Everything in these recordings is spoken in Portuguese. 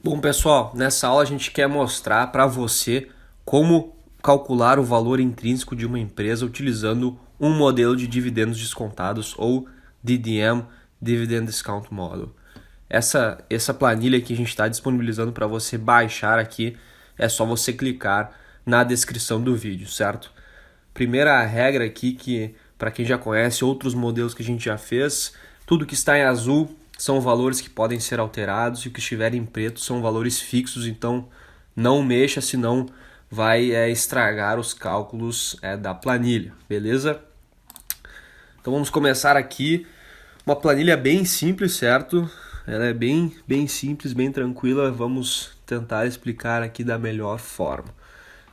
Bom, pessoal, nessa aula a gente quer mostrar para você como calcular o valor intrínseco de uma empresa utilizando um modelo de dividendos descontados ou DDM, Dividend Discount Model. Essa planilha que a gente está disponibilizando para você baixar aqui, é só você clicar na descrição do vídeo, certo? Primeira regra aqui que, para quem já conhece outros modelos que a gente já fez, tudo que está em azul são valores que podem ser alterados e o que estiver em preto são valores fixos, então não mexa, senão vai estragar os cálculos da planilha, beleza? Então vamos começar aqui, uma planilha bem simples, certo? Ela é bem simples, bem tranquila, vamos tentar explicar aqui da melhor forma.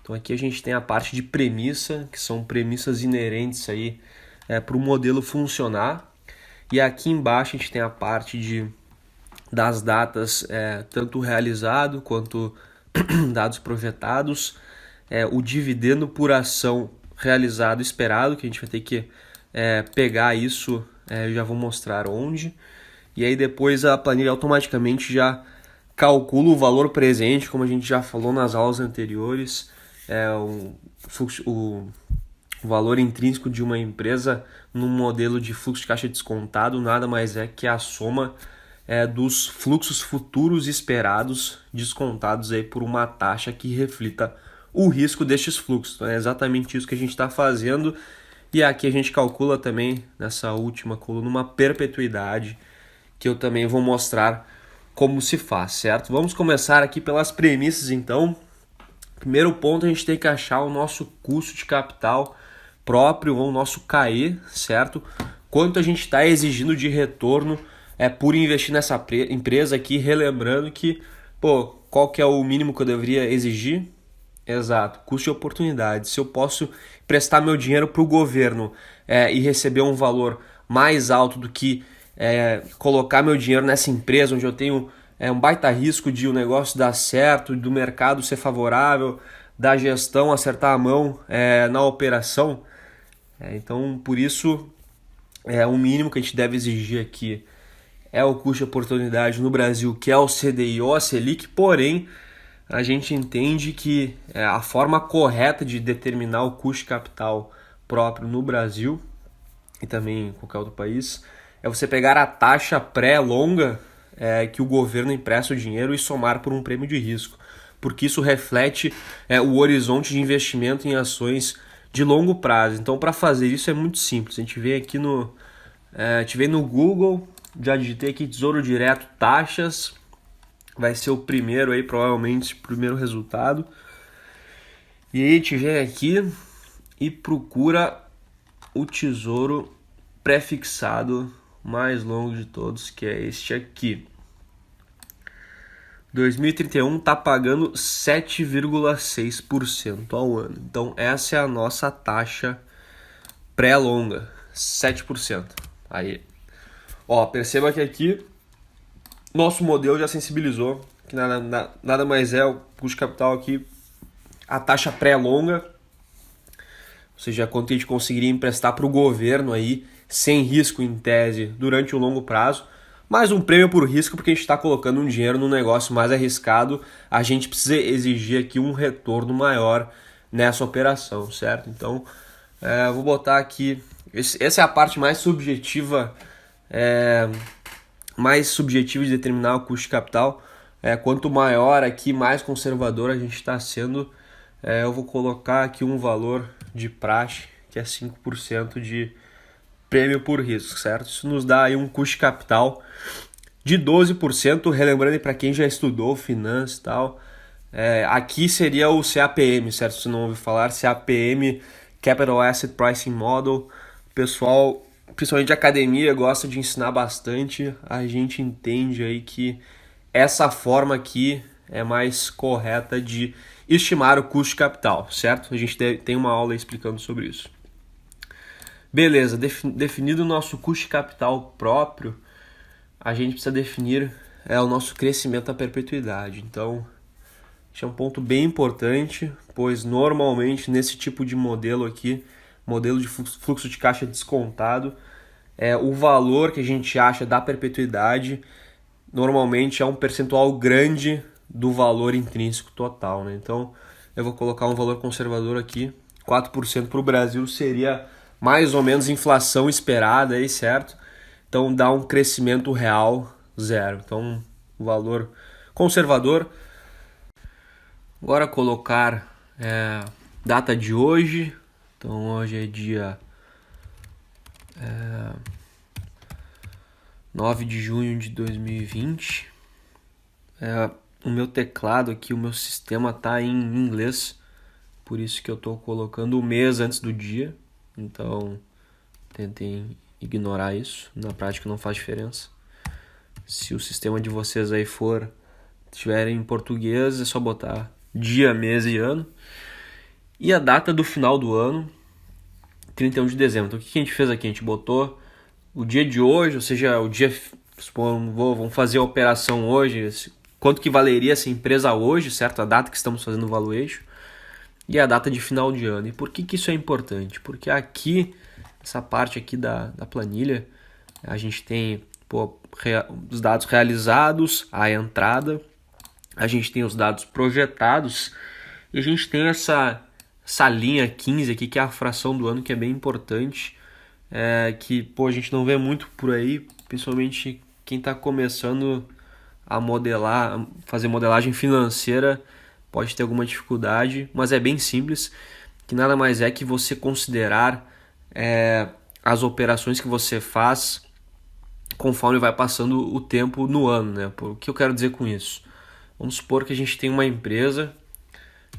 Então aqui a gente tem a parte de premissa, que são premissas inerentes aí para o modelo funcionar. E aqui embaixo a gente tem a parte das datas, tanto realizado quanto dados projetados, o dividendo por ação realizado esperado, que a gente vai ter que pegar isso, eu já vou mostrar onde. E aí depois a planilha automaticamente já calcula o valor presente, como a gente já falou nas aulas anteriores, o valor intrínseco de uma empresa num modelo de fluxo de caixa descontado nada mais é que a soma dos fluxos futuros esperados descontados aí por uma taxa que reflita o risco destes fluxos. Então é exatamente isso que a gente está fazendo. E aqui a gente calcula também, nessa última coluna, uma perpetuidade, que eu também vou mostrar como se faz, certo? Vamos começar aqui pelas premissas, então. Primeiro ponto, a gente tem que achar o nosso custo de capital próprio, ou o nosso CAE, certo? Quanto a gente está exigindo de retorno por investir nessa empresa aqui, relembrando que, qual que é o mínimo que eu deveria exigir? Exato, custo de oportunidade. Se eu posso prestar meu dinheiro para o governo e receber um valor mais alto do que colocar meu dinheiro nessa empresa, onde eu tenho um baita risco de o negócio dar certo, do mercado ser favorável, da gestão acertar a mão na operação. Então, por isso, o mínimo que a gente deve exigir aqui é o custo de oportunidade no Brasil, que é o CDI ou a Selic, porém, a gente entende que a forma correta de determinar o custo de capital próprio no Brasil e também em qualquer outro país é você pegar a taxa pré-longa que o governo empresta o dinheiro e somar por um prêmio de risco, porque isso reflete o horizonte de investimento em ações de longo prazo. Então, para fazer isso é muito simples. A gente vem aqui no Google, já digitei aqui Tesouro Direto taxas, vai ser o primeiro aí, provavelmente, o primeiro resultado. E aí a gente vem aqui e procura o tesouro prefixado mais longo de todos, que é este aqui. 2031 está pagando 7,6% ao ano. Então essa é a nossa taxa pré-longa, 7%. Aí, perceba que aqui nosso modelo já sensibilizou que nada mais é o custo de capital aqui, a taxa pré-longa, ou seja, quanto a gente conseguiria emprestar para o governo aí, sem risco em tese, durante o longo prazo, mais um prêmio por risco, porque a gente está colocando um dinheiro num negócio mais arriscado, a gente precisa exigir aqui um retorno maior nessa operação, certo? Então, vou botar aqui, essa é a parte mais subjetiva, de determinar o custo de capital. Quanto maior aqui, mais conservador a gente está sendo. Eu vou colocar aqui um valor de praxe, que é 5% de prêmio por risco, certo? Isso nos dá aí um custo de capital de 12%, relembrando para quem já estudou finanças e tal, aqui seria o CAPM, certo? Se não ouviu falar, CAPM, Capital Asset Pricing Model, o pessoal, principalmente de academia, gosta de ensinar bastante, a gente entende aí que essa forma aqui é mais correta de estimar o custo de capital, certo? A gente tem uma aula explicando sobre isso. Beleza, definido o nosso custo de capital próprio, a gente precisa definir o nosso crescimento à perpetuidade. Então, isso é um ponto bem importante, pois normalmente nesse tipo de modelo aqui, modelo de fluxo de caixa descontado, o valor que a gente acha da perpetuidade normalmente é um percentual grande do valor intrínseco total, né? Então, eu vou colocar um valor conservador aqui, 4% para o Brasil seria mais ou menos inflação esperada aí, certo? Então, dá um crescimento real zero. Então, o valor conservador. Agora colocar data de hoje. Então, hoje é dia 9 de junho de 2020. O meu teclado aqui, o meu sistema está em inglês, por isso que eu estou colocando o mês antes do dia. Então, tentem ignorar isso, na prática não faz diferença. Se o sistema de vocês aí estiver em português, é só botar dia, mês e ano. E a data do final do ano, 31 de dezembro. Então, o que a gente fez aqui? A gente botou o dia de hoje, ou seja, o dia, vamos fazer a operação hoje, quanto que valeria essa empresa hoje, certo? A data que estamos fazendo o valuation e a data de final de ano. E por que isso é importante? Porque aqui, essa parte aqui da planilha, a gente tem os dados realizados, a entrada, a gente tem os dados projetados e a gente tem essa linha 15 aqui, que é a fração do ano, que é bem importante, que a gente não vê muito por aí, principalmente quem está começando a modelar, fazer modelagem financeira, pode ter alguma dificuldade, mas é bem simples, que nada mais é que você considerar as operações que você faz conforme vai passando o tempo no ano, né? O que eu quero dizer com isso? Vamos supor que a gente tem uma empresa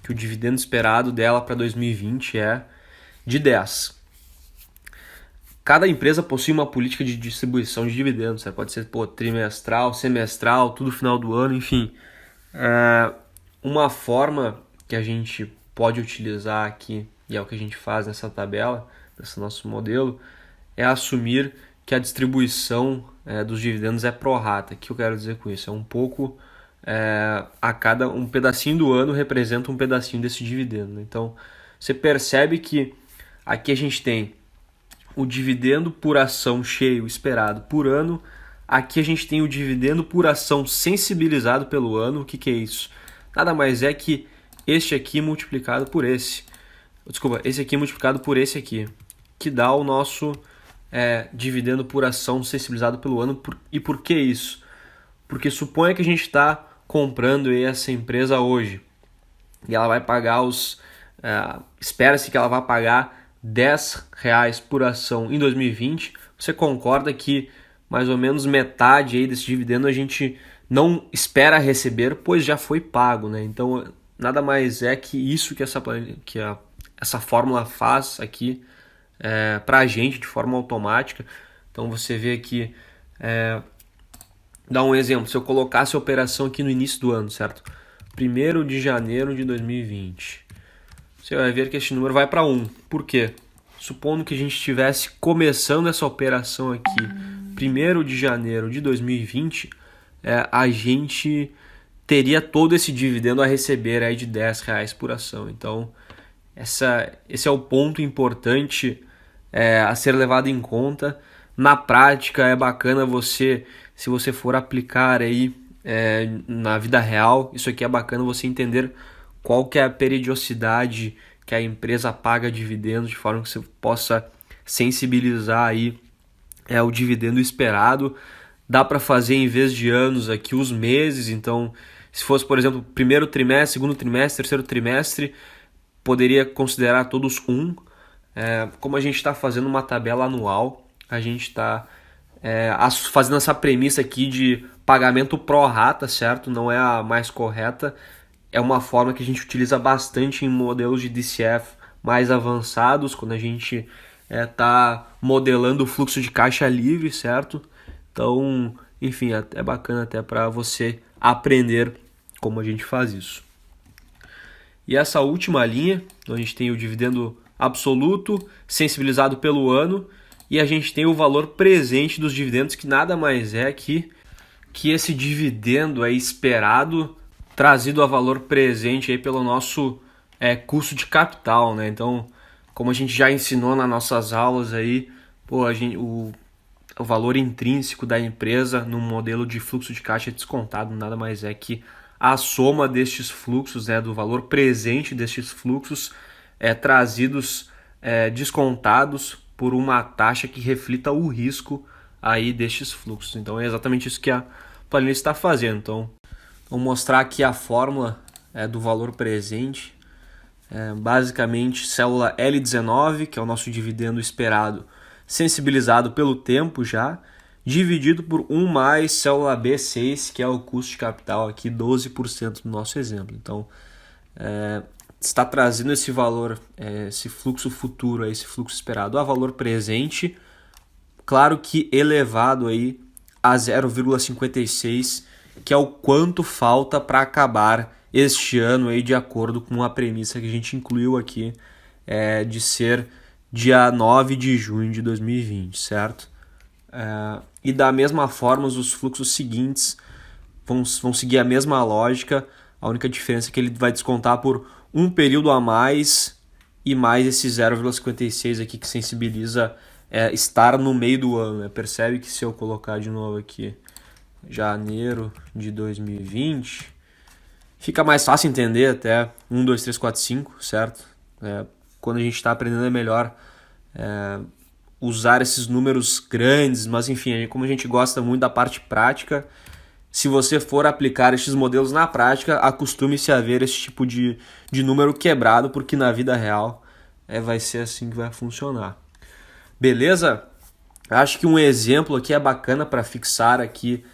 que o dividendo esperado dela para 2020 é de 10. Cada empresa possui uma política de distribuição de dividendos, né? Pode ser trimestral, semestral, tudo final do ano, enfim. Uma forma que a gente pode utilizar aqui, e é o que a gente faz nessa tabela, nesse nosso modelo, é assumir que a distribuição dos dividendos é pro rata. O que eu quero dizer com isso? É um pouco a cada um pedacinho do ano representa um pedacinho desse dividendo. Então, você percebe que aqui a gente tem o dividendo por ação cheio esperado por ano. Aqui a gente tem o dividendo por ação sensibilizado pelo ano. O que é isso? Nada mais é que este aqui multiplicado por esse. Desculpa, esse aqui multiplicado por esse aqui, que dá o nosso dividendo por ação sensibilizado pelo ano. E por que isso? Porque suponha que a gente está comprando essa empresa hoje e ela vai pagar espera-se que ela vai pagar R$10 por ação em 2020. Você concorda que mais ou menos metade aí desse dividendo a gente não espera receber, pois já foi pago, né? Então, nada mais é que isso que essa fórmula faz aqui para a gente de forma automática. Então, você vê aqui, dá um exemplo, se eu colocasse a operação aqui no início do ano, certo? 1º de janeiro de 2020. Você vai ver que esse número vai para 1. Por quê? Supondo que a gente estivesse começando essa operação aqui 1º de janeiro de 2020, a gente teria todo esse dividendo a receber aí de R$10 por ação. Então, esse é o ponto importante a ser levado em conta. Na prática, é bacana se você for aplicar aí na vida real, isso aqui é bacana você entender qual que é a periodicidade que a empresa paga dividendos, de forma que você possa sensibilizar aí o dividendo esperado. Dá para fazer, em vez de anos, aqui os meses. Então, se fosse, por exemplo, primeiro trimestre, segundo trimestre, terceiro trimestre, poderia considerar todos um. Como a gente está fazendo uma tabela anual, a gente está fazendo essa premissa aqui de pagamento pro rata, certo? Não é a mais correta. É uma forma que a gente utiliza bastante em modelos de DCF mais avançados, quando a gente está modelando o fluxo de caixa livre, certo? Então, enfim, é bacana até para você aprender como a gente faz isso. E essa última linha, então a gente tem o dividendo absoluto, sensibilizado pelo ano, e a gente tem o valor presente dos dividendos, que nada mais é que esse dividendo esperado trazido a valor presente aí pelo nosso custo de capital, né? Então, como a gente já ensinou nas nossas aulas aí, o valor intrínseco da empresa no modelo de fluxo de caixa descontado nada mais é que a soma destes fluxos, né, do valor presente destes fluxos trazidos, descontados por uma taxa que reflita o risco aí destes fluxos. Então é exatamente isso que a planilha está fazendo. Então, vou mostrar aqui a fórmula do valor presente. Basicamente, célula L19, que é o nosso dividendo esperado, sensibilizado pelo tempo já, dividido por 1 mais célula B6, que é o custo de capital aqui, 12% no nosso exemplo. Então, está trazendo esse valor, esse fluxo futuro, esse fluxo esperado a valor presente, claro que elevado aí a 0,56, que é o quanto falta para acabar este ano aí, de acordo com a premissa que a gente incluiu aqui, de ser dia 9 de junho de 2020, certo? E da mesma forma, os fluxos seguintes vão seguir a mesma lógica. A única diferença é que ele vai descontar por um período a mais e mais esse 0,56 aqui que sensibiliza estar no meio do ano, né? Percebe que se eu colocar de novo aqui janeiro de 2020, fica mais fácil entender até 1, 2, 3, 4, 5, certo? Quando a gente está aprendendo é melhor usar esses números grandes, mas enfim, como a gente gosta muito da parte prática, se você for aplicar esses modelos na prática, acostume-se a ver esse tipo de número quebrado, porque na vida real vai ser assim que vai funcionar. Beleza? Acho que um exemplo aqui é bacana para fixar aqui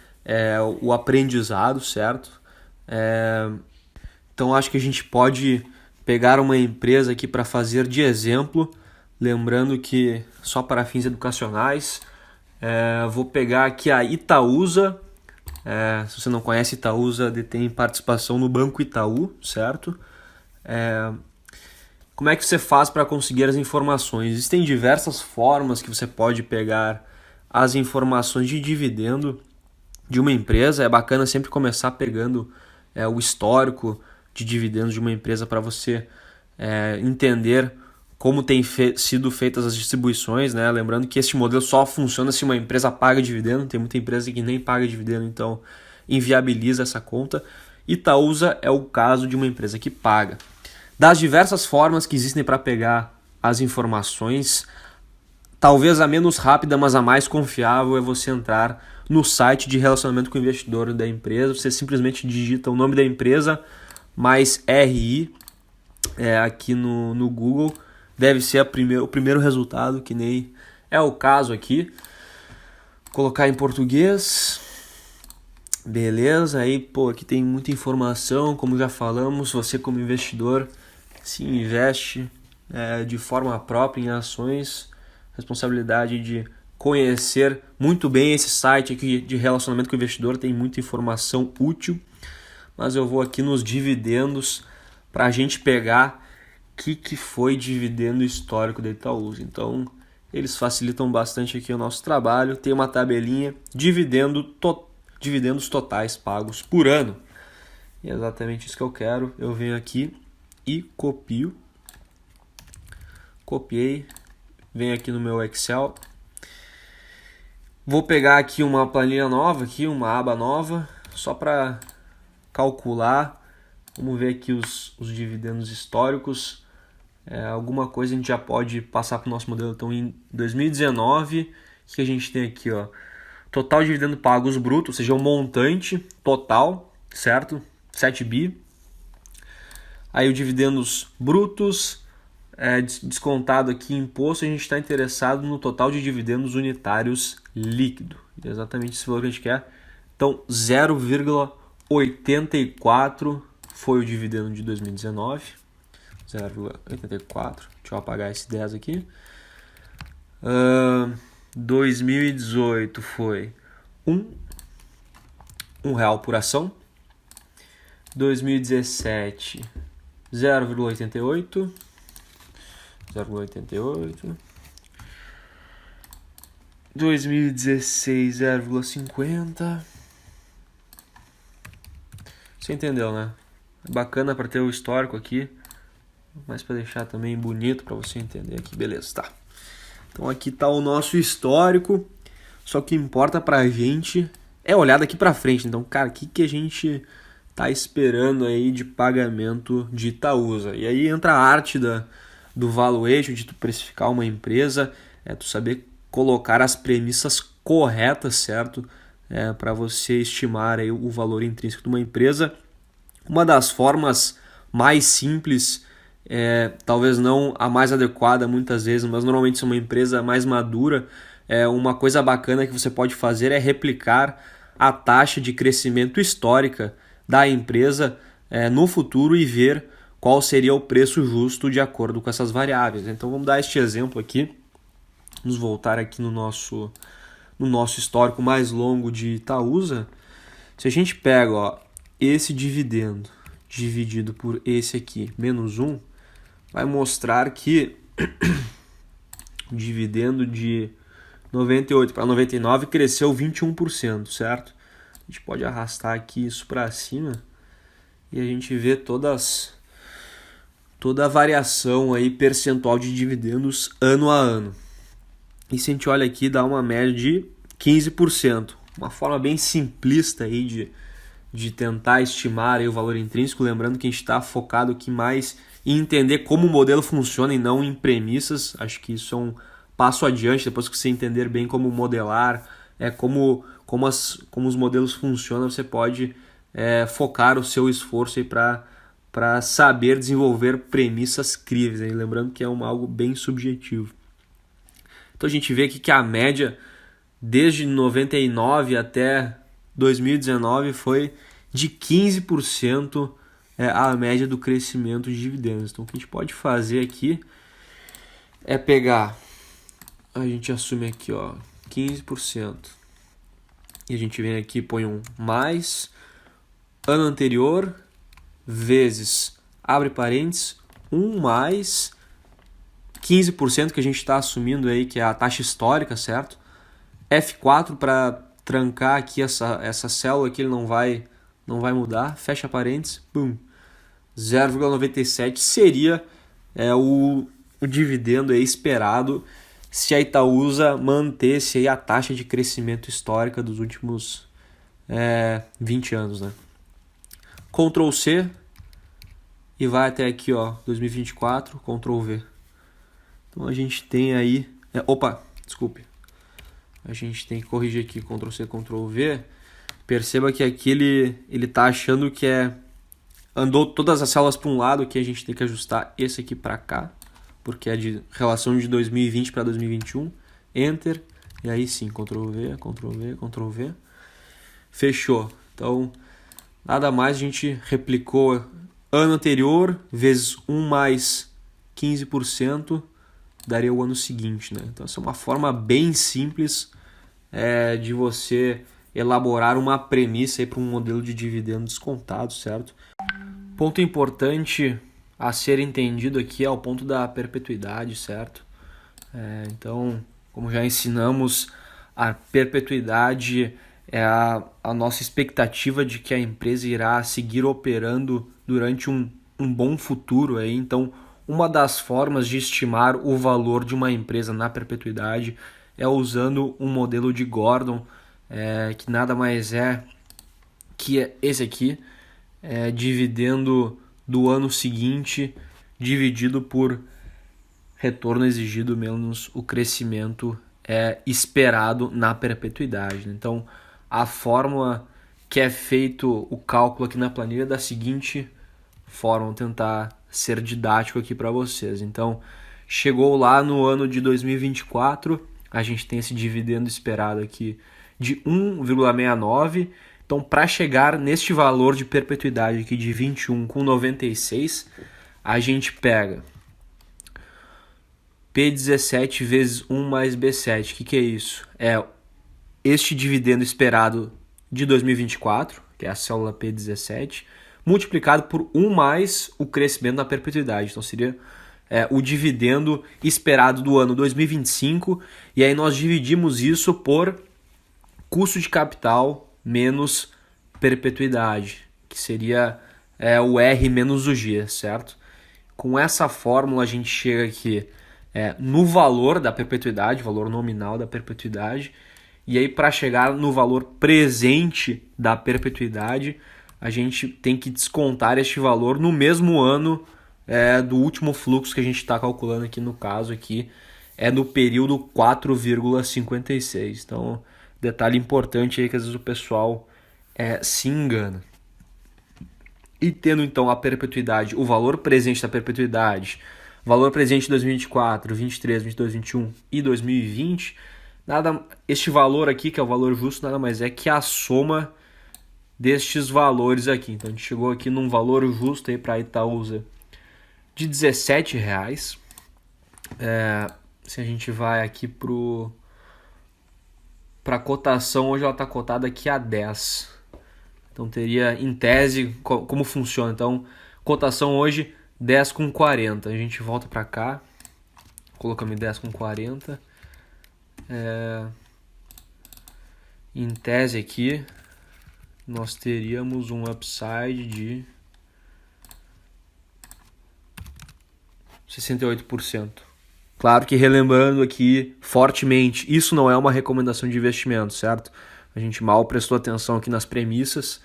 o aprendizado, certo? Então acho que a gente pode pegar uma empresa aqui para fazer de exemplo, lembrando que só para fins educacionais. Vou pegar aqui a Itaúsa. Se você não conhece, Itaúsa detém participação no Banco Itaú, certo? Como é que você faz para conseguir as informações? Existem diversas formas que você pode pegar as informações de dividendo de uma empresa. É bacana sempre começar pegando o histórico de dividendos de uma empresa para você entender como tem sido feitas as distribuições, né? Lembrando que este modelo só funciona se uma empresa paga dividendo. Tem muita empresa que nem paga dividendo, então inviabiliza essa conta. Itaúsa é o caso de uma empresa que paga. Das diversas formas que existem para pegar as informações, talvez a menos rápida, mas a mais confiável é você entrar no site de relacionamento com o investidor da empresa. Você simplesmente digita o nome da empresa mais RI aqui no Google. Deve ser o primeiro resultado, que nem é o caso aqui. Colocar em português. Beleza, aí aqui tem muita informação, como já falamos. Você como investidor se investe de forma própria em ações. Responsabilidade de conhecer muito bem esse site aqui de relacionamento com o investidor, tem muita informação útil. Mas eu vou aqui nos dividendos para a gente pegar que foi dividendo histórico da Itaúsa. Então, eles facilitam bastante aqui o nosso trabalho. Tem uma tabelinha, dividendos totais pagos por ano. E é exatamente isso que eu quero. Eu venho aqui e copiei, venho aqui no meu Excel. Vou pegar aqui uma planilha nova, aqui, uma aba nova, só para calcular. Vamos ver aqui os dividendos históricos. Alguma coisa a gente já pode passar para o nosso modelo. Então, em 2019, o que a gente tem aqui? Total dividendo pagos bruto, ou seja, o montante total, certo? 7 bi. Aí, os dividendos brutos, descontado aqui imposto, a gente está interessado no total de dividendos unitários líquido. É exatamente esse valor que a gente quer. Então, 0,84 foi o dividendo de 2019. 0,84. Deixa eu apagar esse 10 aqui. 2018 foi R$ 1 por ação. 2017, 0,88. 2016, 0,50. Você entendeu, né? É bacana para ter o histórico aqui, mas para deixar também bonito para você entender aqui, beleza, tá. Então aqui tá o nosso histórico, só que o que importa pra gente é olhar daqui pra frente. Então, cara, o que a gente está esperando aí de pagamento de Itaúsa. E aí entra a arte do valuation, de tu precificar uma empresa, tu saber colocar as premissas corretas, certo? Para você estimar aí o valor intrínseco de uma empresa. Uma das formas mais simples, talvez não a mais adequada muitas vezes, mas normalmente se uma empresa mais madura, uma coisa bacana que você pode fazer é replicar a taxa de crescimento histórica da empresa no futuro e ver qual seria o preço justo de acordo com essas variáveis. Então vamos dar este exemplo aqui, vamos voltar aqui no nosso histórico mais longo de Itaúsa. Se a gente pega esse dividendo dividido por esse aqui, menos 1, vai mostrar que o dividendo de 98 para 99 cresceu 21%, certo? A gente pode arrastar aqui isso para cima e a gente vê toda a variação aí percentual de dividendos ano a ano. E se a gente olha aqui, dá uma média de 15%. Uma forma bem simplista aí de tentar estimar aí o valor intrínseco, lembrando que a gente está focado aqui mais em entender como o modelo funciona e não em premissas. Acho que isso é um passo adiante, depois que você entender bem como modelar, como os modelos funcionam, você pode focar o seu esforço para saber desenvolver premissas críveis, aí, lembrando que é algo bem subjetivo. Então a gente vê aqui que a média desde 99 até 2019 foi de 15% a média do crescimento de dividendos. Então o que a gente pode fazer aqui é pegar, a gente assume aqui 15%, e a gente vem aqui e põe um mais ano anterior vezes, abre parênteses, 1 mais 15% que a gente está assumindo aí, que é a taxa histórica, certo? F4 para trancar aqui essa célula que ele não vai mudar, fecha parênteses, 0,97 seria o dividendo aí esperado se a Itaúsa mantesse aí a taxa de crescimento histórica dos últimos 20 anos, né? Ctrl C e vai até aqui, 2024, Ctrl V. Então a gente tem aí... A gente tem que corrigir aqui, Ctrl C, Ctrl V. Perceba que aqui ele está achando que andou todas as células para um lado, que a gente tem que ajustar esse aqui para cá, porque é de relação de 2020 para 2021. Enter, e aí sim, Ctrl V, Ctrl V, Ctrl V. Fechou. Então, nada mais, a gente replicou ano anterior vezes 1 mais 15%, daria o ano seguinte, né? Então essa é uma forma bem simples de você elaborar uma premissa para um modelo de dividendo descontado, certo? Ponto importante a ser entendido aqui é o ponto da perpetuidade, certo? Então, como já ensinamos, a perpetuidade é a nossa expectativa de que a empresa irá seguir operando durante um bom futuro aí. Então, uma das formas de estimar o valor de uma empresa na perpetuidade é usando um modelo de Gordon, que nada mais é que esse aqui, dividendo do ano seguinte dividido por retorno exigido menos o crescimento esperado na perpetuidade. Então, a fórmula que é feito o cálculo aqui na planilha é da seguinte forma, vou tentar ser didático aqui para vocês. Então, chegou lá no ano de 2024, a gente tem esse dividendo esperado aqui de 1,69. Então, para chegar neste valor de perpetuidade aqui de 21,96, a gente pega P17 vezes 1 mais B7. O que é isso? É este dividendo esperado de 2024, que é a célula P17, multiplicado por 1 mais o crescimento na perpetuidade. Então seria o dividendo esperado do ano 2025, e aí nós dividimos isso por custo de capital menos perpetuidade, que seria o R menos o G, certo? Com essa fórmula a gente chega aqui no valor da perpetuidade, valor nominal da perpetuidade, e aí para chegar no valor presente da perpetuidade, a gente tem que descontar este valor no mesmo ano do último fluxo que a gente está calculando aqui no caso aqui, é no período 4,56. Então, detalhe importante aí que às vezes o pessoal se engana. E tendo então a perpetuidade, o valor presente da perpetuidade, valor presente de 2024, 23, 22, 21 e 2020, este valor aqui, que é o valor justo, nada mais é que a soma destes valores aqui. Então a gente chegou aqui num valor justo aí para a Itaúsa de R$17. Se a gente vai aqui para a cotação, hoje ela está cotada aqui a 10. Então teria, em tese, como funciona. Então, cotação hoje 10,40. A gente volta para cá, colocamos em 10,40. Em tese aqui, nós teríamos um upside de 68%. Claro que relembrando aqui fortemente, isso não é uma recomendação de investimento, certo? A gente mal prestou atenção aqui nas premissas,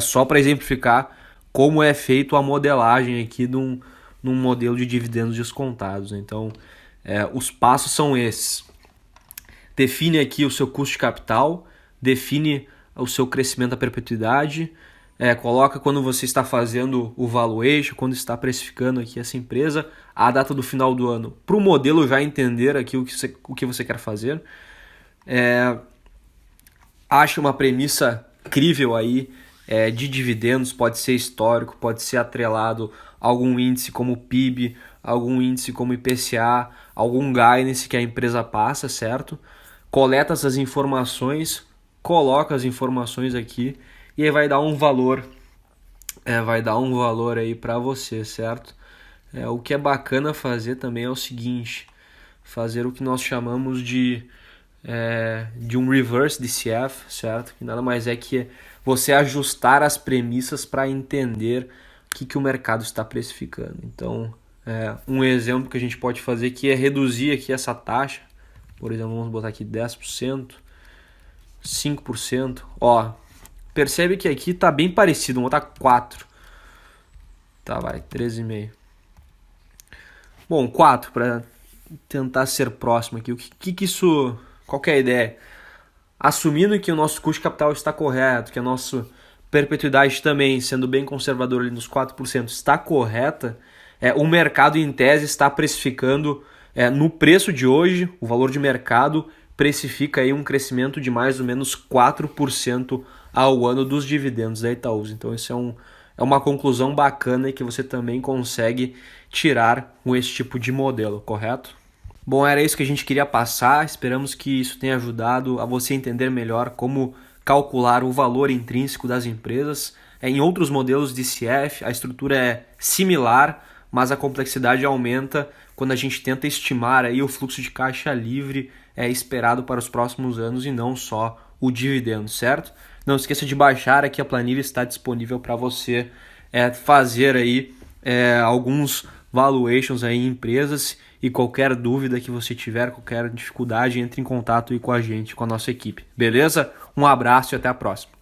só para exemplificar como é feito a modelagem aqui num modelo de dividendos descontados. Então, os passos são esses. Define aqui o seu custo de capital, define o seu crescimento à perpetuidade, coloca quando você está fazendo o valuation, quando está precificando aqui essa empresa, a data do final do ano, para o modelo já entender aqui o que você quer fazer. Acha uma premissa crível aí de dividendos, pode ser histórico, pode ser atrelado a algum índice como o PIB, algum índice como IPCA, algum guidance que a empresa passa, certo? Coleta essas informações, coloca as informações aqui e aí vai dar um valor, aí para você, certo? O que é bacana fazer também é o seguinte, fazer o que nós chamamos de um reverse DCF, certo? Que nada mais é que você ajustar as premissas para entender o que o mercado está precificando. Então, um exemplo que a gente pode fazer aqui é reduzir aqui essa taxa. Por exemplo, vamos botar aqui 10%, 5%. Ó, percebe que aqui está bem parecido, vamos botar 4%. Tá, vai, 13,5%. Bom, 4% para tentar ser próximo aqui. O que isso... Qual que é a ideia? Assumindo que o nosso custo de capital está correto, que a nossa perpetuidade também, sendo bem conservador ali nos 4%, está correta, o mercado em tese está precificando no preço de hoje, o valor de mercado precifica aí um crescimento de mais ou menos 4% ao ano dos dividendos da Itaúsa. Então isso é uma conclusão bacana e que você também consegue tirar com esse tipo de modelo, correto? Bom, era isso que a gente queria passar, esperamos que isso tenha ajudado a você entender melhor como calcular o valor intrínseco das empresas. Em outros modelos de DCF, a estrutura é similar, mas a complexidade aumenta quando a gente tenta estimar aí o fluxo de caixa livre esperado para os próximos anos e não só o dividendo, certo? Não esqueça de baixar aqui, a planilha está disponível para você fazer aí alguns valuations aí em empresas, e qualquer dúvida que você tiver, qualquer dificuldade, entre em contato aí com a gente, com a nossa equipe. Beleza? Um abraço e até a próxima.